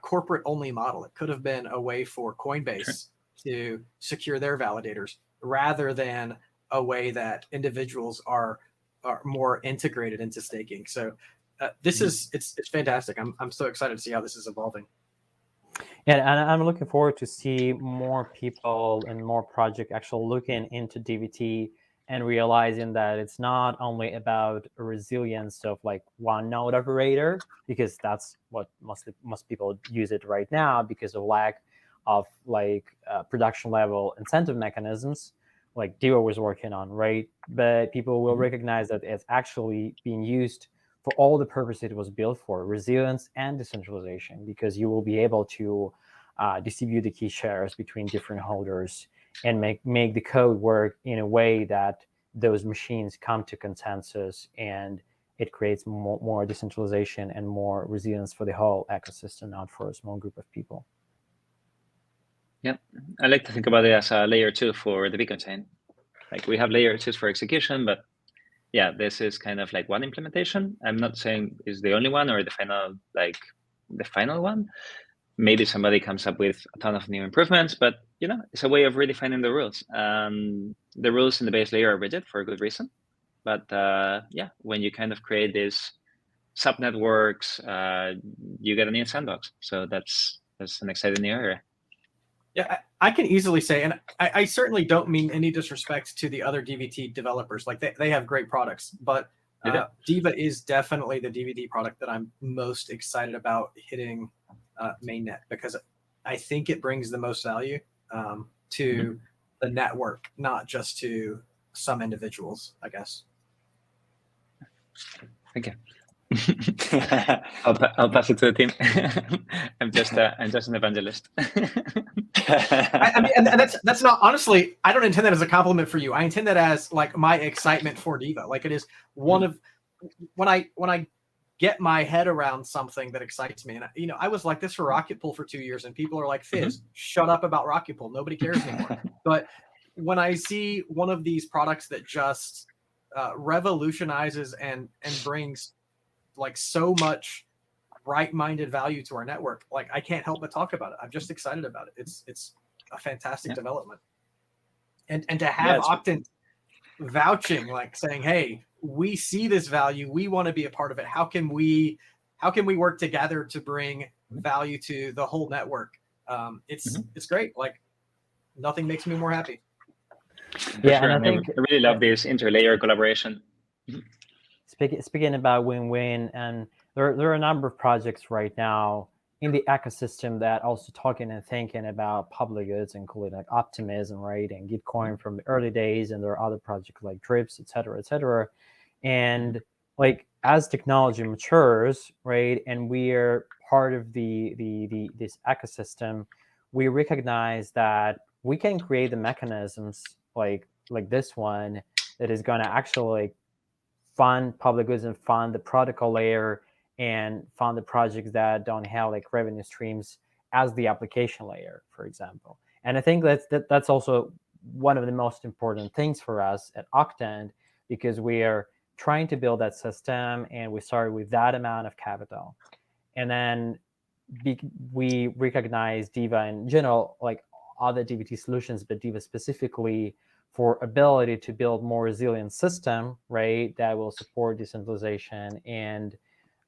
Speaker 4: corporate only model. It could have been a way for Coinbase to secure their validators, rather than a way that individuals are more integrated into staking. So it's fantastic. I'm so excited to see how this is evolving.
Speaker 2: And I'm looking forward to see more people and more projects actually looking into DVT and realizing that it's not only about a resilience of like one node operator, because that's what most people use it right now because of lack of like production level incentive mechanisms like Diva was working on, right? But people will recognize that it's actually being used for all the purpose it was built for, resilience and decentralization, because you will be able to distribute the key shares between different holders and make the code work in a way that those machines come to consensus, and it creates more decentralization and more resilience for the whole ecosystem, not for a small group of people.
Speaker 3: Yep, I like to think about it as a layer 2 for the Beacon chain. Like we have layer 2s for execution, but yeah, this is kind of like one implementation. I'm not saying it's the only one or the final one. Maybe somebody comes up with a ton of new improvements, but it's a way of redefining the rules. The rules in the base layer are rigid for a good reason. But yeah, when you kind of create these sub networks, you get a new sandbox. So that's an exciting new area.
Speaker 4: Yeah, I can easily say, and I certainly don't mean any disrespect to the other DVT developers. Like they have great products, but Diva is definitely the DVD product that I'm most excited about hitting mainnet, because I think it brings the most value to the network, not just to some individuals, I guess.
Speaker 3: Thank you. I'll pass it to the team. I'm just an evangelist.
Speaker 4: I mean, and that's not, honestly, I don't intend that as a compliment for you. I intend that as like my excitement for Diva. Like it is one of when I get my head around something that excites me. And I was like this for Rocket Pool for 2 years, and people are like, Fizz, shut up about Rocket Pool. Nobody cares anymore. But when I see one of these products that just revolutionizes and brings like so much right-minded value to our network, like I can't help but talk about it. I'm just excited about it. It's a fantastic development. And to have Octant vouching, like saying, hey, we see this value, we want to be a part of it. How can we work together to bring value to the whole network? It's great. Like nothing makes me more happy.
Speaker 2: Yeah,
Speaker 3: sure.
Speaker 2: and I think
Speaker 3: I really love this interlayer collaboration.
Speaker 2: Speaking about win-win, and there are a number of projects right now in the ecosystem that also talking and thinking about public goods, including like Optimism, right, and Gitcoin from the early days, and there are other projects like Drips, et cetera, and like as technology matures, right, and we're part of this ecosystem, we recognize that we can create the mechanisms like this one that is going to actually like fund public goods and fund the protocol layer and fund the projects that don't have like revenue streams as the application layer, for example. And I think that's also one of the most important things for us at Octant, because we are trying to build that system, and we started with that amount of capital. And then we recognize Diva in general, like other DVT solutions, but Diva specifically, for ability to build more resilient system, right, that will support decentralization. And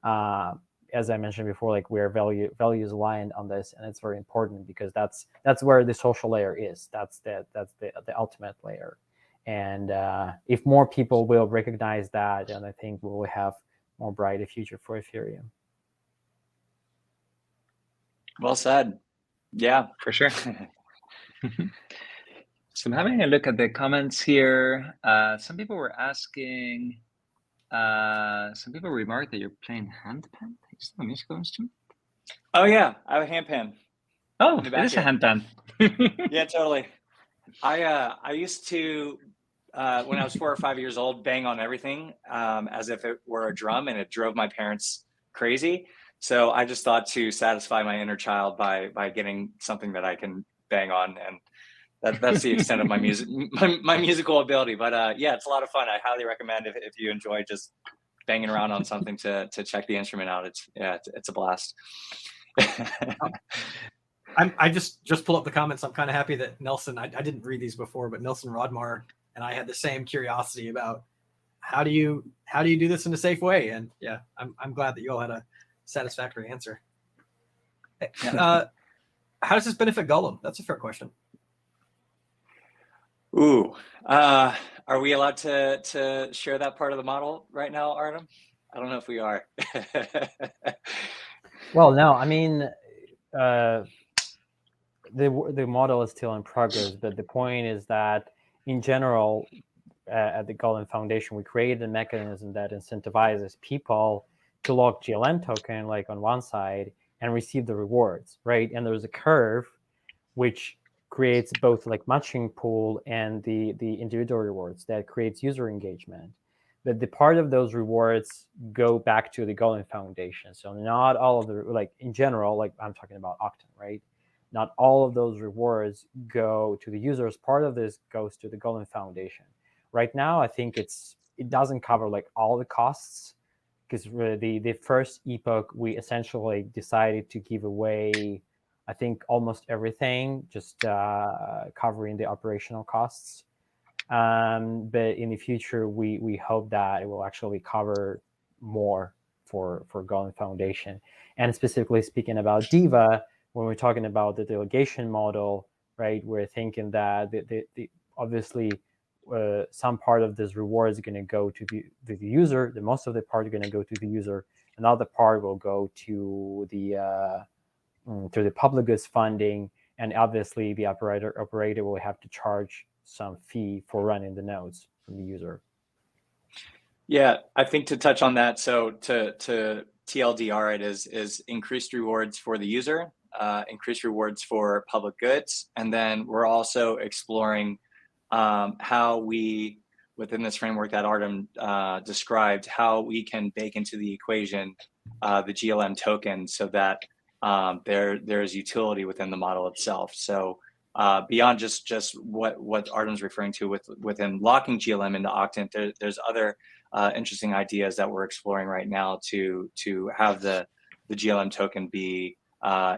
Speaker 2: as I mentioned before, like we're values aligned on this, and it's very important because that's where the social layer is. That's the ultimate layer. And if more people will recognize that, then I think we will have more brighter future for Ethereum.
Speaker 1: Well said. Yeah,
Speaker 3: for sure. So I'm having a look at the comments here. Some people were asking, some people remarked that you're playing handpan. Is that a musical instrument?
Speaker 1: Oh yeah, I have a handpan.
Speaker 3: Oh, it is a handpan.
Speaker 1: Yeah, totally. I used to, when I was 4 or 5 years old, bang on everything as if it were a drum, and it drove my parents crazy. So I just thought to satisfy my inner child by getting something that I can bang on, and that's the extent of my musical ability. But yeah, it's a lot of fun. I highly recommend if you enjoy just banging around on something to check the instrument out. It's a blast.
Speaker 4: I just pulled up the comments. I'm kind of happy that Nelson, I didn't read these before, but Nelson Rodmar and I had the same curiosity about how do you do this in a safe way? And yeah, I'm glad that you all had a satisfactory answer. How does this benefit Golem? That's a fair question.
Speaker 1: Ooh, are we allowed to share that part of the model right now, Artem? I don't know if we are.
Speaker 2: Well, no, I mean, the model is still in progress, but the point is that in general, at the Golden Foundation, we created a mechanism that incentivizes people to lock GLM token, like on one side, and receive the rewards, right? And there's a curve which creates both like matching pool and the individual rewards that creates user engagement. But the part of those rewards go back to the Golden Foundation. So not all of the, like in general, like I'm talking about Octant, right? Not all of those rewards go to the users. Part of this goes to the Golden Foundation. Right now, I think it doesn't cover like all the costs, because the first epoch, we essentially decided to give away, I think, almost everything, just covering the operational costs. But in the future, we hope that it will actually cover more for Golden Foundation. And specifically speaking about Diva, when we're talking about the delegation model, right, we're thinking that the obviously some part of this reward is going to go to the user. The most of the part is going to go to the user. Another part will go to the public goods funding, and obviously the operator will have to charge some fee for running the nodes from the user.
Speaker 1: Yeah, I think to touch on that, so to TLDR it is increased rewards for the user, increased rewards for public goods, and then we're also exploring how we, within this framework that Artem described, how we can bake into the equation the GLM token so that there's utility within the model itself. So beyond just what Artem's referring to within locking GLM into Octant, there's other interesting ideas that we're exploring right now to have the GLM token be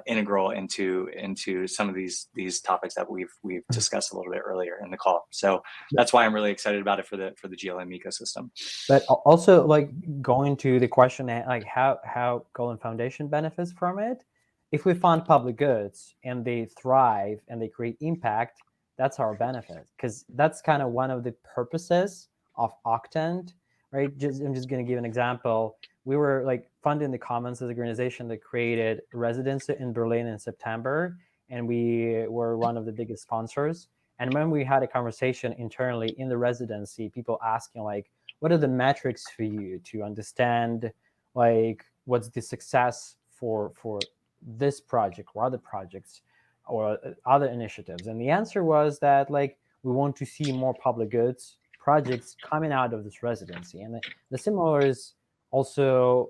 Speaker 1: integral into some of these topics that we've discussed a little bit earlier in the call. So that's why I'm really excited about it for the GLM ecosystem.
Speaker 2: But also, like, going to the question, like how Golden Foundation benefits from it. If we fund public goods and they thrive and they create impact, that's our benefit, because that's kind of one of the purposes of Octant, right? I'm just going to give an example. We were like funding the Commons as an organization that created residency in Berlin in September, and we were one of the biggest sponsors. And when we had a conversation internally in the residency, people asking like, what are the metrics for you to understand, like, what's the success for this project or other projects or other initiatives? And the answer was that, like, we want to see more public goods projects coming out of this residency. And the similar is also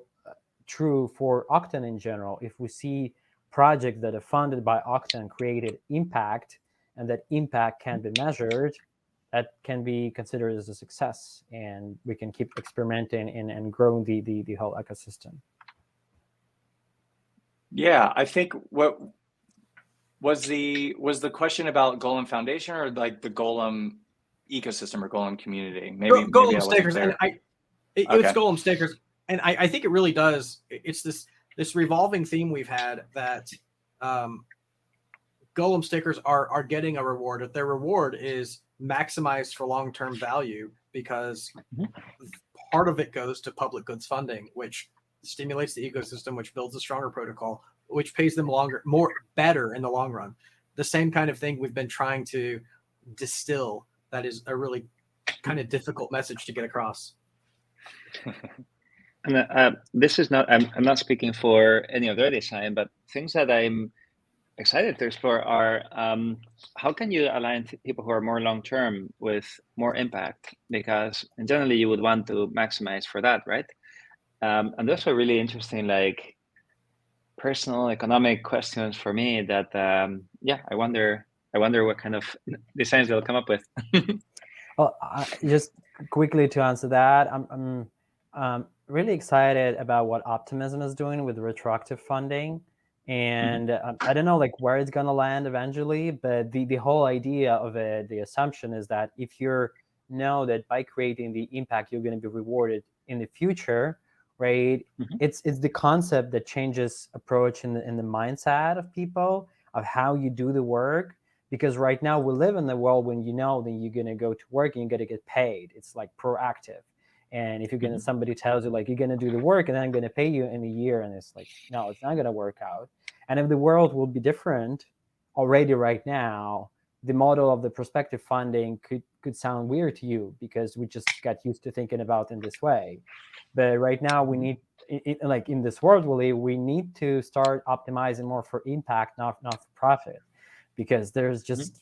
Speaker 2: true for Octant in general. If we see projects that are funded by Octant created impact, and that impact can be measured, that can be considered as a success, and we can keep experimenting and growing the whole ecosystem.
Speaker 1: Yeah, I think what was the question about Golem Foundation or like the Golem ecosystem or Golem community? Maybe
Speaker 4: Golem stakers, and it's
Speaker 1: Okay.
Speaker 4: Golem stakers, and I think it really does. It's this revolving theme we've had that Golem stakers are getting a reward. If their reward is maximized for long-term value, because part of it goes to public goods funding, which stimulates the ecosystem, which builds a stronger protocol, which pays them better in the long run. The same kind of thing we've been trying to distill. That is a really kind of difficult message to get across.
Speaker 3: And this is not, I'm not speaking for any of their design, but things that I'm excited to explore are how can you align people who are more long-term with more impact? Because generally you would want to maximize for that, right? And those are really interesting, like personal economic questions for me that, I wonder what kind of designs they'll come up with.
Speaker 2: Well, just quickly to answer that, I'm really excited about what Optimism is doing with retroactive funding. And I don't know like where it's going to land eventually, but the whole idea of it, the assumption is that if you know that by creating the impact, you're going to be rewarded in the future, right? It's the concept that changes approach in the mindset of people of how you do the work. Because right now we live in the world when you know that you're going to go to work and you're going to get paid. It's like proactive. And if you're going to, somebody tells you like, you're going to do the work and then I'm going to pay you in a year. And it's like, no, it's not going to work out. And if the world will be different, already right now, the model of the prospective funding could sound weird to you because we just got used to thinking about in this way. But right now we need, like in this world, really, we need to start optimizing more for impact, not for profit, because there's just,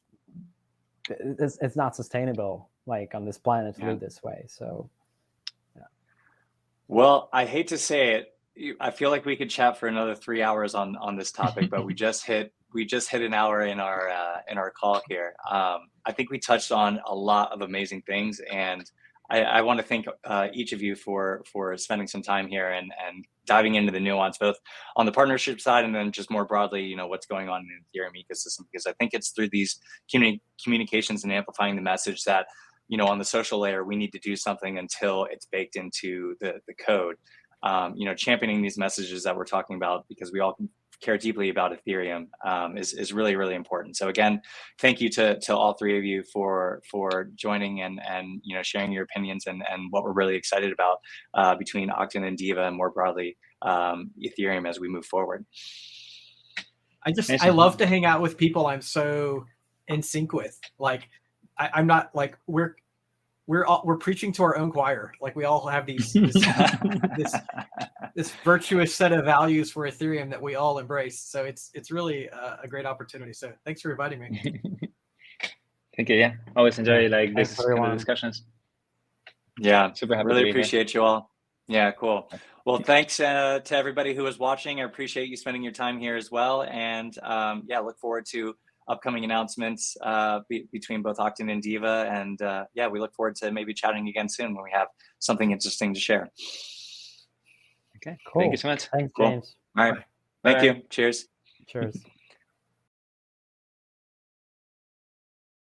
Speaker 2: it's not sustainable, like on this planet to live this way. So, yeah.
Speaker 1: Well, I hate to say it, I feel like we could chat for another 3 hours on this topic, but we just hit an hour in our call here. I think we touched on a lot of amazing things, and I want to thank each of you for spending some time here and diving into the nuance, both on the partnership side and then just more broadly, you know, what's going on in the Ethereum ecosystem, because I think it's through these communications and amplifying the message that, you know, on the social layer, we need to do something until it's baked into the code. You know, championing these messages that we're talking about, because we all care deeply about Ethereum, is really, really important. So again, thank you to all three of you for joining and you know, sharing your opinions and what we're really excited about between Octant and Diva, and more broadly Ethereum as we move forward.
Speaker 4: I love to hang out with people I'm so in sync with. Like I'm not like we're preaching to our own choir. Like we all have this virtuous set of values for Ethereum that we all embrace. So it's really a great opportunity. So thanks for inviting me.
Speaker 3: Thank you. Yeah, always enjoy like
Speaker 2: Thanks,
Speaker 3: this kind
Speaker 2: everyone.
Speaker 3: of discussions.
Speaker 1: Yeah,
Speaker 3: Super happy to
Speaker 1: really
Speaker 3: be
Speaker 1: appreciate you all. Yeah, cool. Well, thanks to everybody who was watching. I appreciate you spending your time here as well. And yeah, look forward to upcoming announcements between both Octant and Diva. And yeah, we look forward to maybe chatting again soon when we have something interesting to share.
Speaker 3: Okay,
Speaker 2: Cool.
Speaker 3: thank you so much.
Speaker 2: Thanks,
Speaker 1: Cool.
Speaker 2: James.
Speaker 1: All right.
Speaker 4: Bye.
Speaker 1: Thank
Speaker 3: Bye.
Speaker 1: you. Cheers.
Speaker 2: Cheers.